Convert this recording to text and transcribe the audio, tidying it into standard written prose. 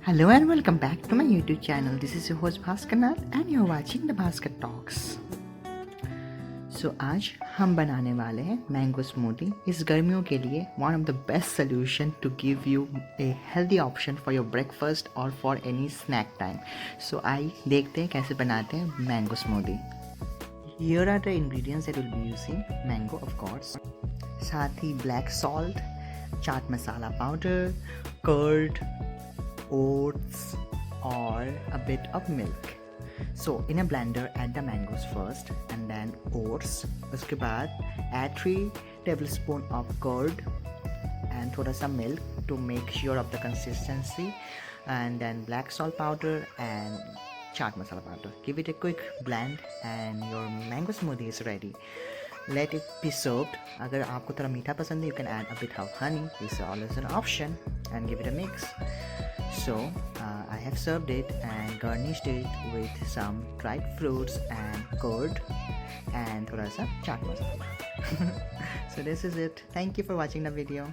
Hello and welcome back to my YouTube channel. This is your host Bhaskar and you're watching the Bhaskar Talks. So आज हम बनाने वाले हैं mango smoothie. इस गर्मियों के लिए one of the best solution to give you a healthy option for your breakfast or for any snack time. So आइए देखते हैं कैसे बनाते हैं mango smoothie. Here are the ingredients that we'll be using. Mango of course. साथ ही black salt, chaat masala powder, curd, oats or a bit of milk. So in a blender add the mangoes first and then oats. उसके बाद add 3 tablespoons of curd and थोड़ा सा milk to make sure of the consistency, and then black salt powder and chaat masala powder. Give it a quick blend and your mango smoothie is ready. Let it be served. अगर आपको थोड़ा मीठा पसंद है you can add a bit of honey. This is always an option and give it a mix. So I have served it and garnished it with some dried fruits and curd and thoda sa chaat masala. So this is it. Thank you for watching the video.